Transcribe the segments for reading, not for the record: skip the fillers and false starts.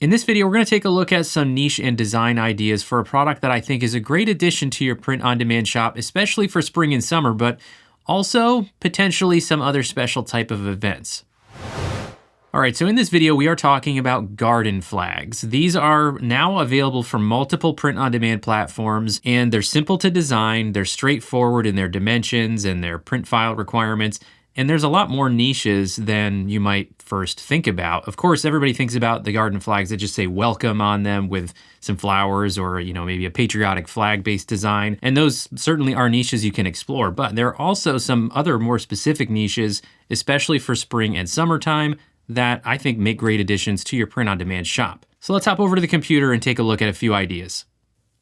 In this video, we're going to take a look at some niche and design ideas for a product that I think is a great addition to your print-on-demand shop, especially for spring and summer, but also potentially some other special type of events. All right, so in this video, we are talking about garden flags. These are now available from multiple print-on-demand platforms, and they're simple to design, they're straightforward in their dimensions and their print file requirements, and there's a lot more niches than you might first think about. Of course, everybody thinks about the garden flags that just say welcome on them with some flowers or, maybe a patriotic flag-based design. And those certainly are niches you can explore, but there are also some other more specific niches, especially for spring and summertime, that I think make great additions to your print-on-demand shop. So let's hop over to the computer and take a look at a few ideas.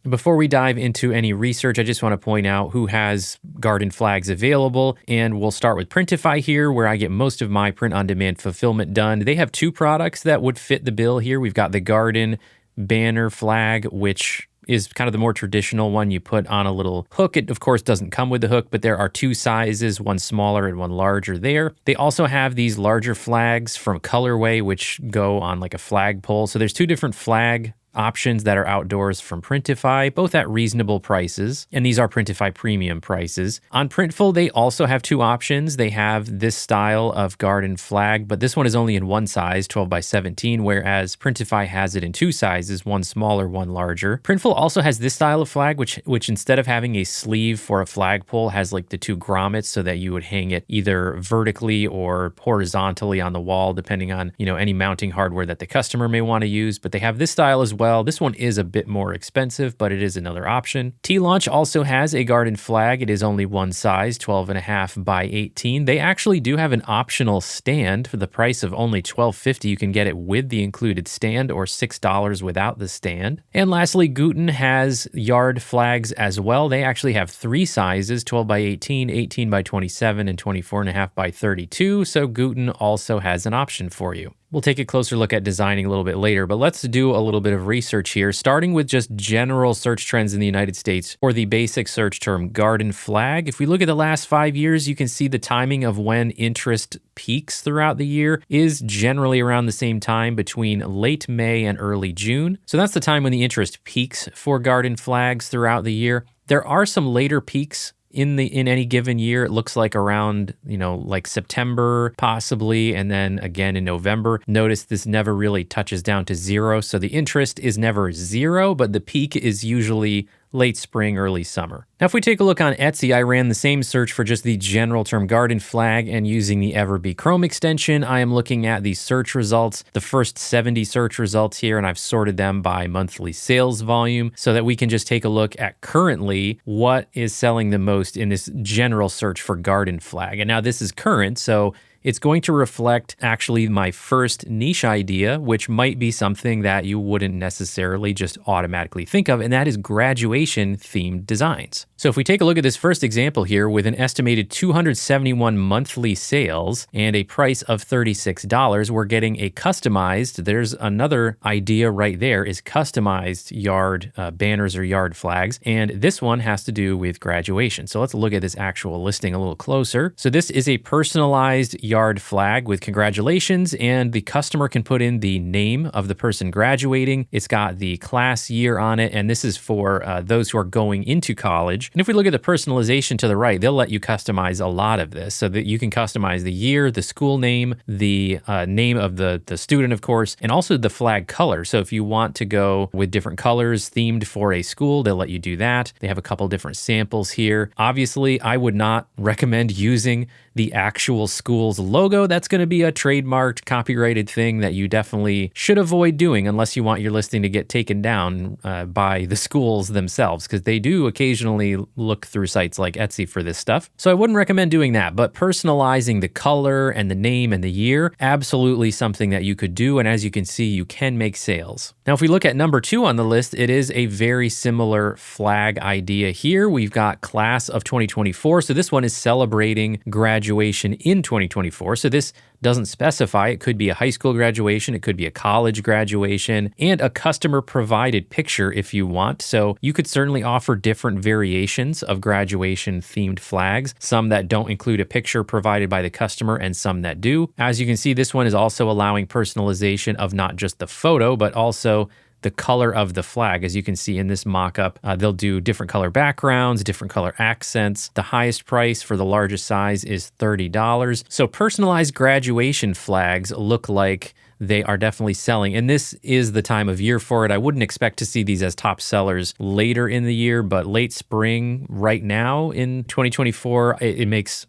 Before we dive into any research, I just want to point out who has garden flags available, and we'll start with Printify here, where I get most of my print-on-demand fulfillment done. They have two products that would fit the bill here. We've got the garden banner flag, which is kind of the more traditional one you put on a little hook. It, of course, doesn't come with the hook, but there are two sizes, one smaller and one larger there. They also have these larger flags from Colorway, which go on like a flagpole. So there's two different flag options that are outdoors from Printify, both at reasonable prices, and these are Printify premium prices. On Printful, they also have two options. They have this style of garden flag, but this one is only in one size, 12 by 17, whereas Printify has it in two sizes, one smaller, one larger. Printful also has this style of flag, which instead of having a sleeve for a flagpole, has like the two grommets so that you would hang it either vertically or horizontally on the wall, depending on, any mounting hardware that the customer may want to use. But they have this style as well. This one is a bit more expensive, but it is another option. T-Launch also has a garden flag. It is only one size, 12.5 by 18. They actually do have an optional stand for the price of only $12.50. You can get it with the included stand or $6 without the stand. And lastly, Guten has yard flags as well. They actually have three sizes, 12 by 18, 18 by 27, and 24.5 by 32. So Guten also has an option for you. We'll take a closer look at designing a little bit later, but let's do a little bit of research here, starting with just general search trends in the United States for the basic search term garden flag. If we look at the last 5 years, you can see the timing of when interest peaks throughout the year is generally around the same time between late May and early June. So that's the time when the interest peaks for garden flags throughout the year. There are some later peaks in any given year. It looks like around, like September possibly, and then again in November. Notice this never really touches down to zero. So the interest is never zero, but the peak is usually late spring, early summer. Now, if we take a look on Etsy, I ran the same search for just the general term garden flag, and using the Everbee Chrome extension, I am looking at the search results, the first 70 search results here, and I've sorted them by monthly sales volume so that we can just take a look at currently what is selling the most in this general search for garden flag. And now this is current, so it's going to reflect actually my first niche idea, which might be something that you wouldn't necessarily just automatically think of, and that is graduation themed designs. So if we take a look at this first example here with an estimated 271 monthly sales and a price of $36, we're getting a customized, there's another idea right there, is customized yard banners or yard flags. And this one has to do with graduation. So let's look at this actual listing a little closer. So this is a personalized yard flag with congratulations, and the customer can put in the name of the person graduating. It's got the class year on it, and this is for those who are going into college. And if we look at the personalization to the right, they'll let you customize a lot of this so that you can customize the year, the school name, the name of the student, of course, and also the flag color. So if you want to go with different colors themed for a school, they'll let you do that. They have a couple different samples here. Obviously, I would not recommend using the actual school's logo. That's going to be a trademarked, copyrighted thing that you definitely should avoid doing unless you want your listing to get taken down by the schools themselves, because they do occasionally look through sites like Etsy for this stuff. So I wouldn't recommend doing that, but personalizing the color and the name and the year, absolutely something that you could do. And as you can see, you can make sales. Now, if we look at number 2 on the list, it is a very similar flag idea here. We've got class of 2024. So this one is celebrating graduation in 2024. 2024. So this doesn't specify. It could be a high school graduation, it could be a college graduation, and a customer provided picture if you want. So you could certainly offer different variations of graduation themed flags, some that don't include a picture provided by the customer and some that do. As you can see, this one is also allowing personalization of not just the photo, but also the color of the flag. As you can see in this mock-up, they'll do different color backgrounds, different color accents. The highest price for the largest size is $30. So personalized graduation flags look like they are definitely selling. And this is the time of year for it. I wouldn't expect to see these as top sellers later in the year, but late spring right now in 2024, it makes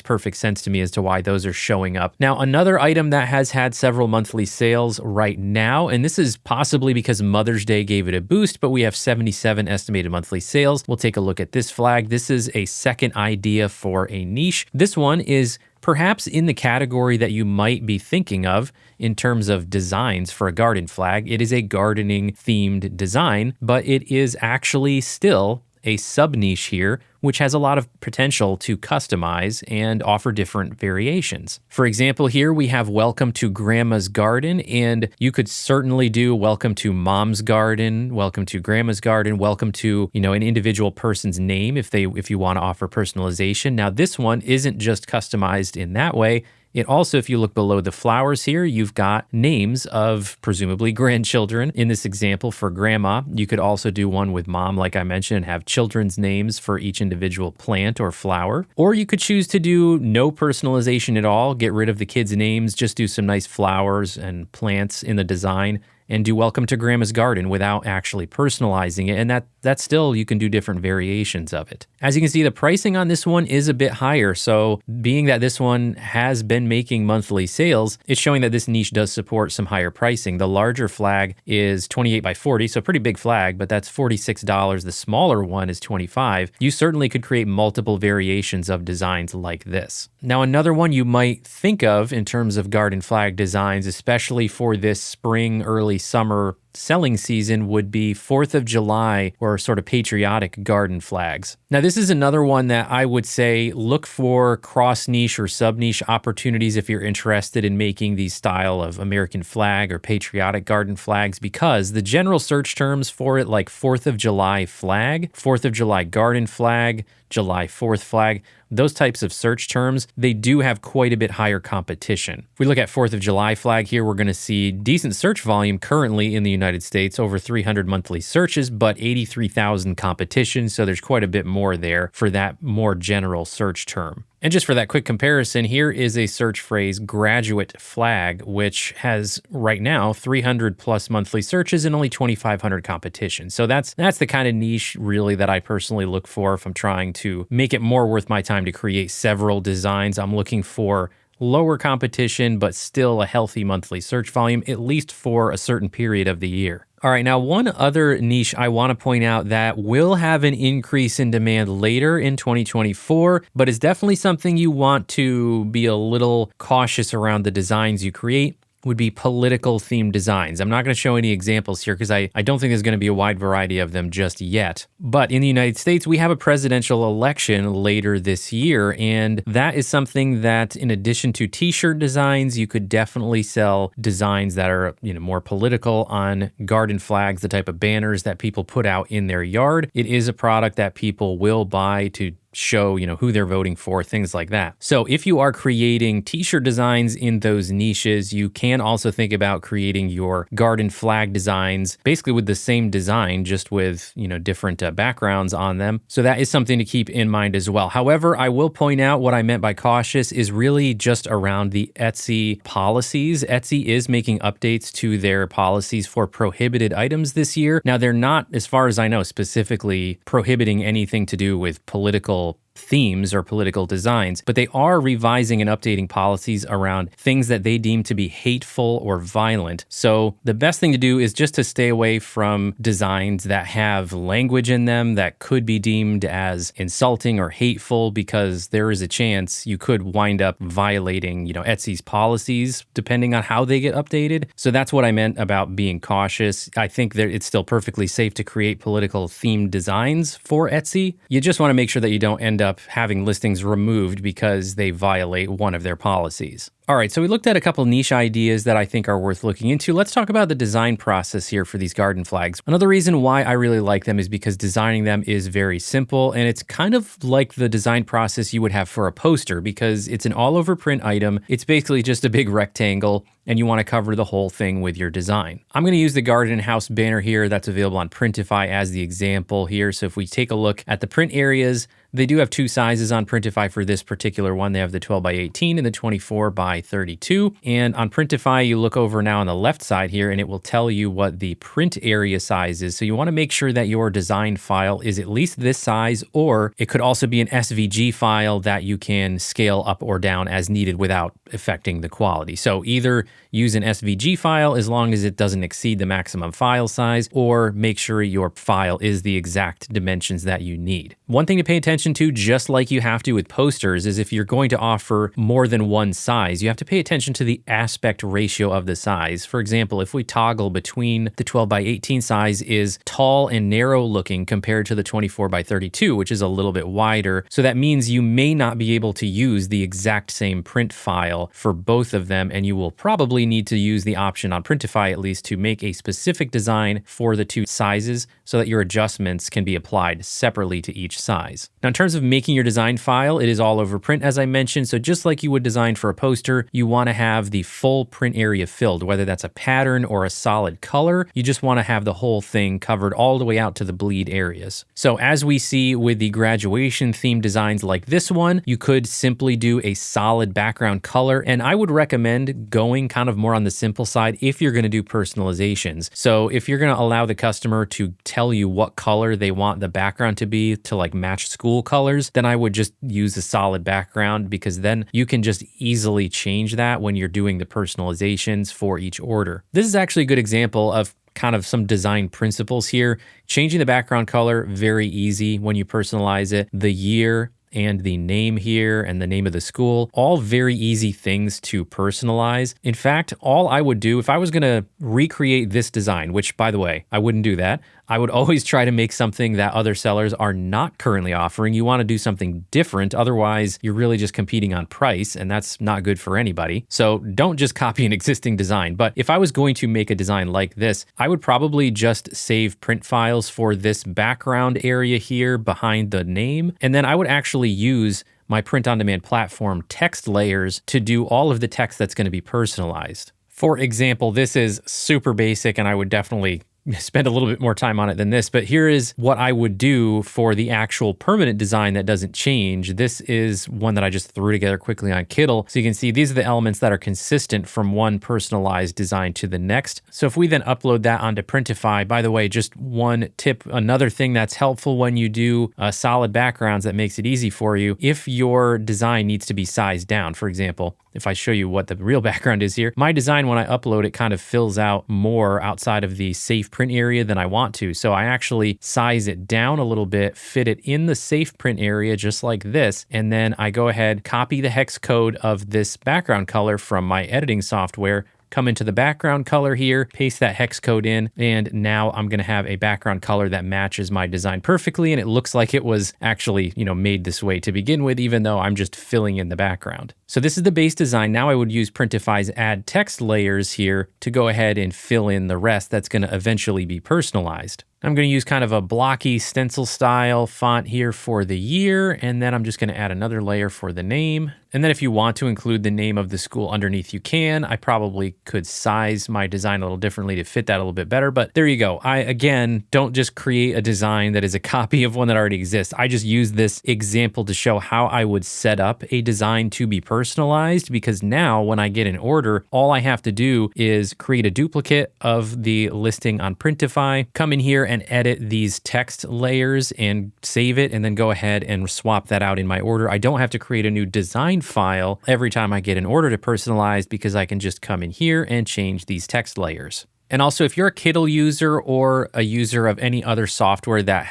perfect sense to me as to why those are showing up. Now, another item that has had several monthly sales right now, and this is possibly because Mother's Day gave it a boost, but we have 77 estimated monthly sales. We'll take a look at this flag. This is a second idea for a niche. This one is perhaps in the category that you might be thinking of in terms of designs for a garden flag. It is a gardening themed design, but it is actually still a sub niche here, which has a lot of potential to customize and offer different variations. For example, here we have Welcome to Grandma's Garden, and you could certainly do Welcome to Mom's Garden, Welcome to Grandma's Garden, Welcome to, an individual person's name if you want to offer personalization. Now, this one isn't just customized in that way. It also, if you look below the flowers here, you've got names of presumably grandchildren. In this example for grandma, you could also do one with mom, like I mentioned, and have children's names for each individual plant or flower. Or you could choose to do no personalization at all, get rid of the kids' names, just do some nice flowers and plants in the design, and do Welcome to Grandma's Garden without actually personalizing it. And that's still, you can do different variations of it. As you can see, the pricing on this one is a bit higher. So being that this one has been making monthly sales, it's showing that this niche does support some higher pricing. The larger flag is 28 by 40, so pretty big flag, but that's $46. The smaller one is $25. You certainly could create multiple variations of designs like this. Now, another one you might think of in terms of garden flag designs, especially for this spring, early summer selling season, would be 4th of July or sort of patriotic garden flags. Now, this is another one that I would say look for cross niche or sub niche opportunities if you're interested in making these style of American flag or patriotic garden flags, because the general search terms for it, like 4th of July flag, 4th of July garden flag, July 4th flag, those types of search terms, they do have quite a bit higher competition. If we look at 4th of July flag here, we're going to see decent search volume currently in the United States, over 300 monthly searches, but 83,000 competition. So there's quite a bit more there for that more general search term. And just for that quick comparison, here is a search phrase graduate flag, which has right now 300 plus monthly searches and only 2,500 competition. So that's the kind of niche really that I personally look for if I'm trying to make it more worth my time to create several designs. I'm looking for lower competition, but still a healthy monthly search volume, at least for a certain period of the year. All right, now one other niche I want to point out that will have an increase in demand later in 2024, but is definitely something you want to be a little cautious around the designs you create, would be political themed designs. I'm not going to show any examples here because I don't think there's going to be a wide variety of them just yet. But in the United States, we have a presidential election later this year, and that is something that in addition to t-shirt designs, you could definitely sell designs that are, more political on garden flags, the type of banners that people put out in their yard. It is a product that people will buy to show, who they're voting for, things like that. So if you are creating t-shirt designs in those niches, you can also think about creating your garden flag designs basically with the same design, just with, different backgrounds on them. So that is something to keep in mind as well. However, I will point out what I meant by cautious is really just around the Etsy policies. Etsy is making updates to their policies for prohibited items this year. Now, they're not, as far as I know, specifically prohibiting anything to do with political themes or political designs, but they are revising and updating policies around things that they deem to be hateful or violent. So the best thing to do is just to stay away from designs that have language in them that could be deemed as insulting or hateful, because there is a chance you could wind up violating, Etsy's policies depending on how they get updated. So that's what I meant about being cautious. I think that it's still perfectly safe to create political themed designs for Etsy. You just want to make sure that you don't end up up having listings removed because they violate one of their policies. All right, so we looked at a couple niche ideas that I think are worth looking into. Let's talk about the design process here for these garden flags. Another reason why I really like them is because designing them is very simple, and it's kind of like the design process you would have for a poster because it's an all over print item. It's basically just a big rectangle, and you want to cover the whole thing with your design. I'm going to use the garden house banner here that's available on Printify as the example here. So if we take a look at the print areas, they do have two sizes on Printify for this particular one. They have the 12 by 18 and the 24 by 32. And on Printify, you look over now on the left side here and it will tell you what the print area size is. So you want to make sure that your design file is at least this size, or it could also be an SVG file that you can scale up or down as needed without affecting the quality. So either use an SVG file as long as it doesn't exceed the maximum file size, or make sure your file is the exact dimensions that you need. One thing to pay attention to, just like you have to with posters, is if you're going to offer more than one size, you have to pay attention to the aspect ratio of the size. For example, if we toggle between the 12 by 18 size is tall and narrow looking compared to the 24 by 32, which is a little bit wider. So that means you may not be able to use the exact same print file for both of them, and you will probably need to use the option on Printify at least to make a specific design for the two sizes so that your adjustments can be applied separately to each size. Now, in terms of making your design file, it is all over print, as I mentioned. So just like you would design for a poster, you want to have the full print area filled, whether that's a pattern or a solid color. You just want to have the whole thing covered all the way out to the bleed areas. So as we see with the graduation theme designs like this one, you could simply do a solid background color. And I would recommend going kind of more on the simple side if you're going to do personalizations. So if you're going to allow the customer to tell you what color they want the background to be to like match school colors, then I would just use a solid background, because then you can just easily change that when you're doing the personalizations for each order. This is actually a good example of kind of some design principles here. Changing the background color, very easy when you personalize it. The year and the name here and the name of the school, all very easy things to personalize. In fact, all I would do if I was going to recreate this design, which by the way, I wouldn't do that. I would always try to make something that other sellers are not currently offering. You want to do something different. Otherwise, you're really just competing on price, and that's not good for anybody. So don't just copy an existing design. But if I was going to make a design like this, I would probably just save print files for this background area here behind the name. And then I would actually use my print-on-demand platform text layers to do all of the text that's going to be personalized. For example, this is super basic, and I would definitely spend a little bit more time on it than this, but here is what I would do for the actual permanent design that doesn't change. This is one that I just threw together quickly on Kittl. So you can see these are the elements that are consistent from one personalized design to the next. So if we then upload that onto Printify, by the way, just one tip, another thing that's helpful when you do solid backgrounds that makes it easy for you, if your design needs to be sized down, for example, if I show you what the real background is here, my design when I upload it kind of fills out more outside of the safe print area than I want to. So I actually size it down a little bit, fit it in the safe print area just like this, and then I go ahead, copy the hex code of this background color from my editing software, come into the background color here, paste that hex code in, and now I'm going to have a background color that matches my design perfectly, and it looks like it was actually, made this way to begin with, even though I'm just filling in the background. So this is the base design. Now I would use Printify's add text layers here to go ahead and fill in the rest that's going to eventually be personalized. I'm going to use kind of a blocky stencil style font here for the year, and then I'm just going to add another layer for the name. And then if you want to include the name of the school underneath, you can. I probably could size my design a little differently to fit that a little bit better, but there you go. I, again, don't just create a design that is a copy of one that already exists. I just use this example to show how I would set up a design to be personalized, because now when I get an order, all I have to do is create a duplicate of the listing on Printify, come in here and edit these text layers and save it, and then go ahead and swap that out in my order. I don't have to create a new design file every time I get an order to personalize, because I can just come in here and change these text layers. And also, if you're a Kittl user or a user of any other software that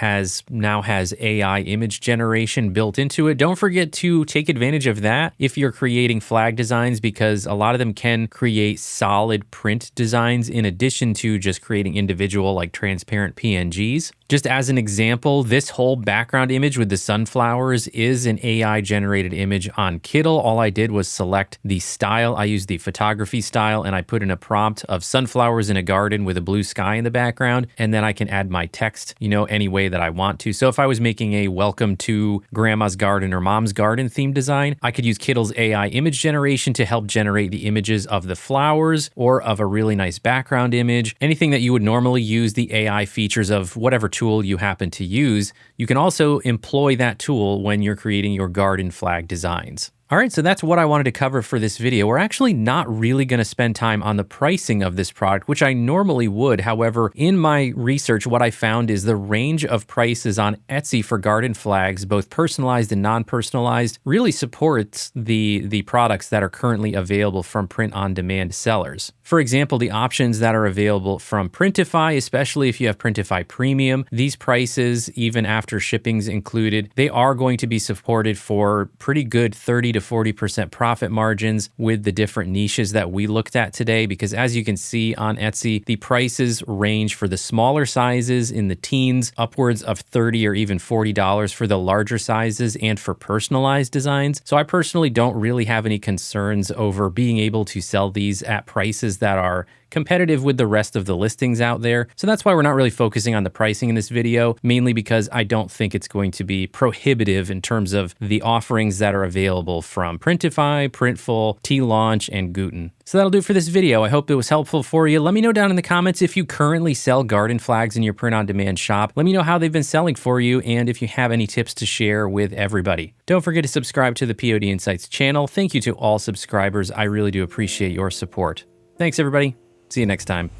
now has AI image generation built into it, don't forget to take advantage of that if you're creating flag designs, because a lot of them can create solid print designs in addition to just creating individual like transparent PNGs. Just as an example, this whole background image with the sunflowers is an AI generated image on Kittl. All I did was select the style. I used the photography style and I put in a prompt of sunflowers in a garden with a blue sky in the background. And then I can add my text, any way that I want to. So if I was making a welcome to grandma's garden or mom's garden theme design, I could use Kittl's AI image generation to help generate the images of the flowers or of a really nice background image. Anything that you would normally use the AI features of whatever tool you happen to use, you can also employ that tool when you're creating your garden flag designs. All right, so that's what I wanted to cover for this video. We're actually not really going to spend time on the pricing of this product, which I normally would. However, in my research, what I found is the range of prices on Etsy for garden flags, both personalized and non-personalized, really supports the products that are currently available from print-on-demand sellers. For example, the options that are available from Printify, especially if you have Printify Premium, these prices, even after shipping's included, they are going to be supported for pretty good 30 to 40% profit margins with the different niches that we looked at today, because as you can see on Etsy, the prices range for the smaller sizes in the teens, upwards of $30 or even $40 for the larger sizes and for personalized designs. So I personally don't really have any concerns over being able to sell these at prices that are competitive with the rest of the listings out there. So that's why we're not really focusing on the pricing in this video, mainly because I don't think it's going to be prohibitive in terms of the offerings that are available from Printify, Printful, T-Launch, and Guten. So that'll do it for this video. I hope it was helpful for you. Let me know down in the comments if you currently sell garden flags in your print-on-demand shop. Let me know how they've been selling for you and if you have any tips to share with everybody. Don't forget to subscribe to the POD Insights channel. Thank you to all subscribers. I really do appreciate your support. Thanks, everybody. See you next time.